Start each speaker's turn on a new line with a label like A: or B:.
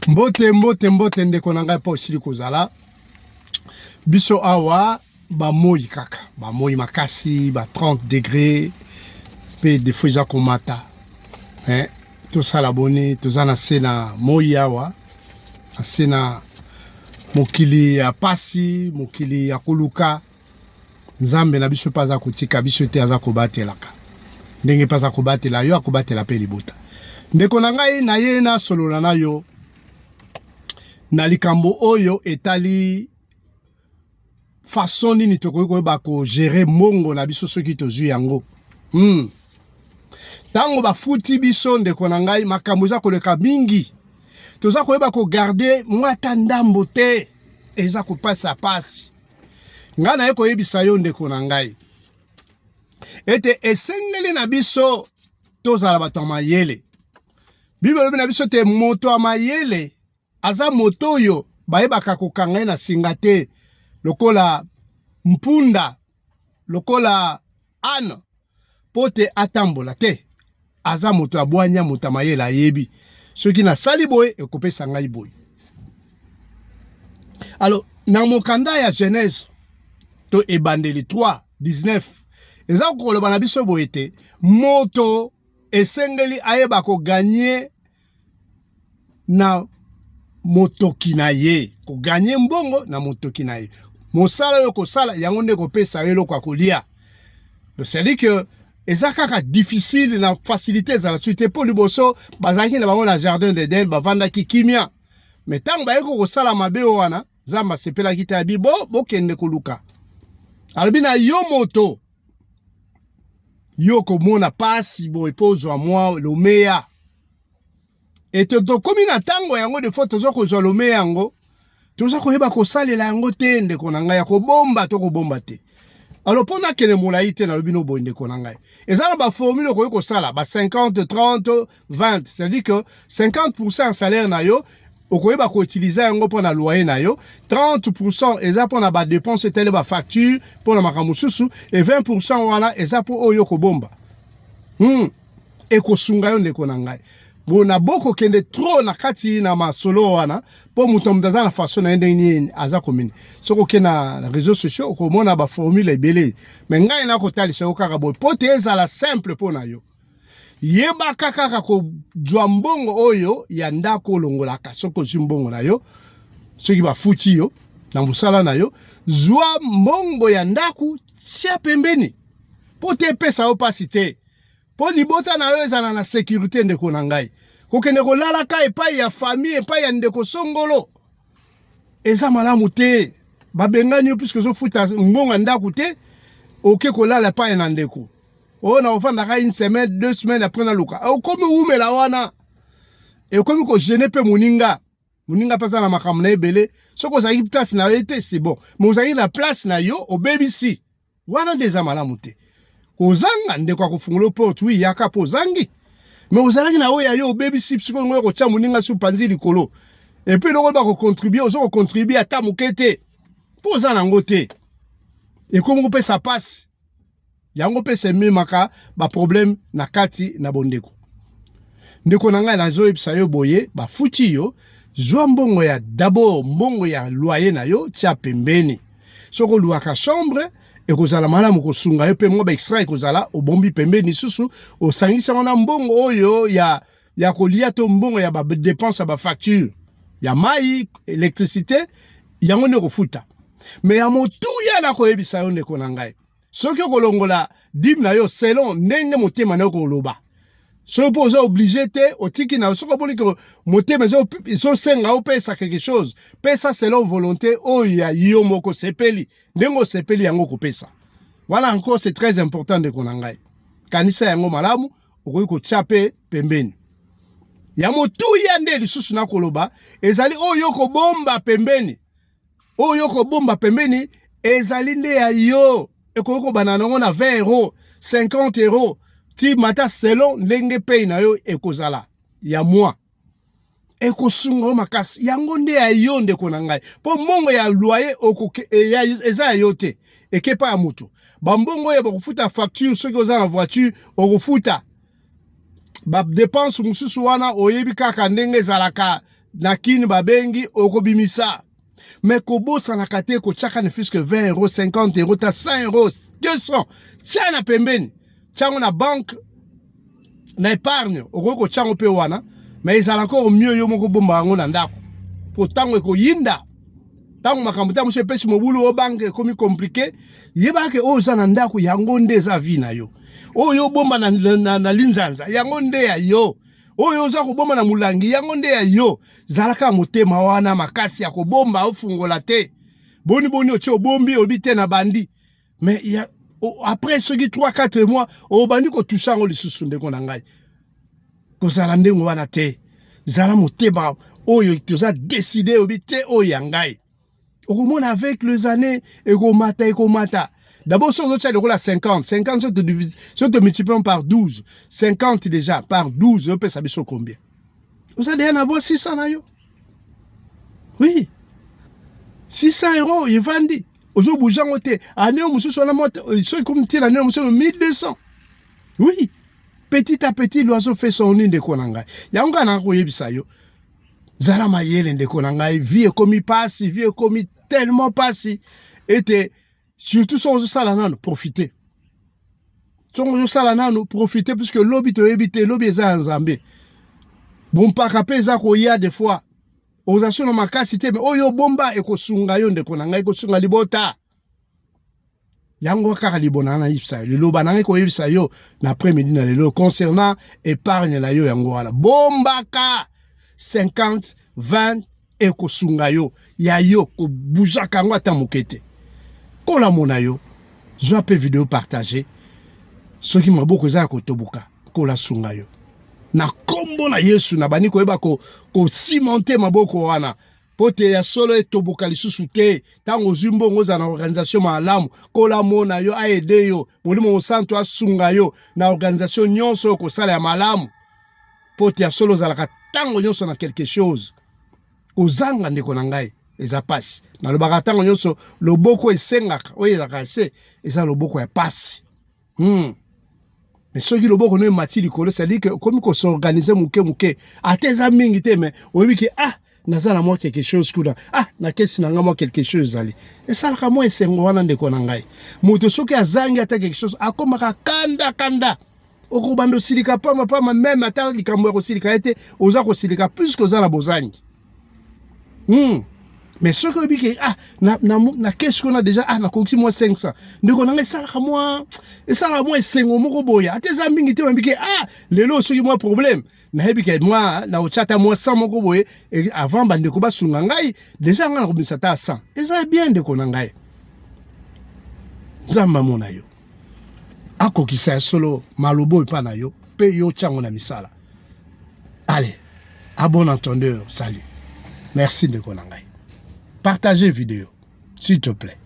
A: Mbote ndeko na ngai pa osili kozala biso awa ba moi kaka ba moi makasi ba 30 degrés pe des fois za komata tout ça la boni tozana sena moi awa asena mokili ya pasi mokili ya koluka nzambe na biso paza kotika biso te aza kobatelaka ndenge paza kobatela yo akobatela pe libota ndeko na ngai na ye na solola na yo na likambo oyo etali façon nini tokoki koyeba ko gérer mongo na biso soki tozwi yango tango bafuti biso ndeko na ngai makambo eza koleka mingi toza koyeba ko garder mwata ndambo te eza kopasa pasi nga na ye koyebisa yo ndeko na ngai ete esengeli na biso tozala bato ya mayele Bible na biso te moto ya mayele aza moto oyo bayebaka kokanga ye na singa te lokola mpunda lokola ane pote atambola te aza moto abwanya moto mayele ayebi soki nasali boye ekopesa ngai boye. Alors na mokanda ya Genèse to ebandeli 3:19 eza koloba na biso boye te moto esengeli ayeba ko gagner na motoki na ye ko gagner mbongo na motoki na ye mosala yo kosala yango nde kopesa ye eloko kolia. C'est-à-dire que eza kaka difficile na facilité za la suite pour liboso bazaki na bango na jardin d'Eden bavandaki kimia mais tango bayeko kosala mabe wana zamba sepela kita bibo bokende koluka alobi na yo moto yo komona pasi bo epozwa mwa lomeya et to komi na tango yango de fois tozo kozwa lomeya yango toza koyeba kosalela yango te ndeko na ngai ya kobomba to kobomba te. Alors pona kene molai te na lobino bo ndeko na ngai ezala ba formule ko sala ba 50 30 20 c'est-à-dire que 50% salaire na yo okoyeba ko utiliser yango pona loyer na yo 30% eza pona ba dépenses tele ba facture pona makamususu et 20% wana eza po oyo ko bomba ekosunga yo ndeko na ngai bona boko kende trop na kati na masolo wana po muto mdaza na façon na ndeni aza komini soko ke na réseaux sociaux okomona ba formule ebele mais ngai na ko talisa okaka boy pote ezala simple pona yo yeba kaka ko jwa mbongo oyo ya ndako longolaka soko zimbongo na yo soki ba futi yo na musala na yo zwa mbongo ya ndako tia pembeni pote pesa opacité po libota na yo ezala na sécurité ndeko na ngai kokende kolala ka epai ya famille epai ya ndeko songolo eza malamu te babengani puisque zo futa mbonga ndako te oke kolala epai na ndeko na ofanda ka une semaine 2 semaines après na luka okomi umela wana ekomi ko gêner pe muninga pasa na makambo na ebele soko zaki place na yo te c'est bon mais ozaki na place na yo obebisi wana deza malamu te kozanga ndeko akofungula porte wi yaka pozangi mais ozalaki na oya yo obebisi psiko ngoyo ko tia muninga su panzi likolo et puis loko ba ko contribuer ozo ko contribuer ata mukete poza na ngote et comme ko pesa passe yango pesa memaka ba problème na kati na bondeko ndeko na ngai na zo epsa yo boye ba futi yo zwa mbongo ya d'abord mbongo ya loyer na yo tia pembeni soko luaka chambre ekozala malamu kosunga yo pe mwa ba extra ekozala obombi pembeni susu osangisa na mbongo oyo ya kolia to mbongo ya ba dépense ba facture ya mai électricité yango ne kofuta mais ya motu ya na koyebisa yo ndeko na ngai soki kolongola dim na yo selon ndenge motema na koloba so poza obligé te otiki na soko boli ko motema so senga opesa quelque chose pesa selon volonté oya yo moko sepeli ndengo sepeli yango kopesa. Voilà encore c'est très important de konangai kanisa yango malamu okoyi ko chape pembeni ya motu ya nde lisusu na koloba ezali oyo ko bomba pembeni ezali nde ya yo ekoyi ko banana ngo na 20 euros 50 euros ti mata selon ndenge pay na yo ekozala ya moi ekosunga makasi yango nde ya yo ndeko na ngai po mbongo ya loyer eza yo te ekepa ya mutu bambongo ya bakufuta facture soki oza na voiture okufuta ba dépense mususu wana oyebi kaka ndenge ezalaka na kini babengi okobimisa. Mais kobosa na kate ko chaka ne fusque 20 euros, 50 euros, ta 100 euros, 200. Tchana pembeni. Tchango na banque na épargne. Oko tchango pe wana. Mais ils ont encore mieux yo moko bomba ngo na ndako. Po tango ko yinda. Tango makambuta monsieur pesi mobulu o banque komi compliqué. Yeba ke o za na ndako yango nde za vie na yo. O yo bomba na linzanza yango nde ya yo. Oyo oza kobomba na mulangi yango nde ya yo. Zalaka motema wana makasi ya kobomba ofungola te. Boni otie obombi obite na bandi. Mais après ce qui 3-4 mois obandi ko toucha ngo lisusu ndeko na ngai. Ko zala ndengo wana te. Zala motema oyo toza décider obite oyo ya ngai. Okomona avec les années ekomata. D'abord, si on a 50, si on te multiplie par 12, 50 déjà, par 12, on peut savoir combien. Vous allez en avoir 600 na yo. Oui. 600 euros, il vendit. Aujourd'hui, vous avez été, année où monsieur soit la moitié, soit comme tel année où monsieur 1200. Oui. Petit à petit, l'oiseau fait son nid de konanga. Yanga na ko yebisa yo. Zala mayele de konanga, vie comme il passe, vie comme il tellement passe, était surtout si on sala nano profiter. Si on sala nano profiter puisque lobby to éviter lobby za nzambe. Bon pa kapé za ko ya des fois. Ozasho na makasi te mais oyo bomba ekosunga yo ndeko na ngai ekosunga libota. Yango kaka libona na ipsa. Le loba na ko ipsa yo na après-midi na lelo concernant épargne la yo yango wala. Bomba ka 50, 20 ekosunga yo. Ya yo ko bouja kango ata mukete. Kola mona yo, je peux vidéo partager. Ce qui m'a beaucoup za ko tobuka, kola sunga yo. Na kombo na Yesu na bani ko eba ko cimenter maboko wana. Pote ya solo etobuka lisusu te. Tango zumbo ngoza na organisation malamu, kola mona yo aide yo. Molimo santo asunga yo na organisation nyonso ko sala ya malamu. Pote ya solo zalaka tango nyonso na quelque chose. Ozanga ndeko na ngai. Eza pasi. Na lobaka tango nyonso loboko esengaka oyo ezaka se eza loboko ya pasi. Mais soki loboko no mati likolo c'est-à-dire que comme ko s'organiser muke ateza mingi te mais oyebi ke naza na moi quelque chose kuna na kesi na ngamo quelque chose ali esalaka moi esengo wana ndeko na ngai moto soki azangi ata quelque chose akomaka kanda okobando silika pama même ata likambo ya kosilika ete oza kosilika plus que oza na bozangi. Mais ce que dit na qu'est-ce qu'on a déjà na koksi moi 500 ndeko nanga esalaka moi esengo moko boya ateza mingi te mbike lelo soki moi problème na hebike moi na ochata moi 100 moko boye avant bandeko basunga ngai déjà nga na komisa ta 100 eza bien ndeko nanga nzamba mona yo akokisa solo malobo pa na yo pe yo chango na misala. Allez, à bon entendeur, salut. Merci ndeko nanga. Partagez vidéo, s'il te plaît.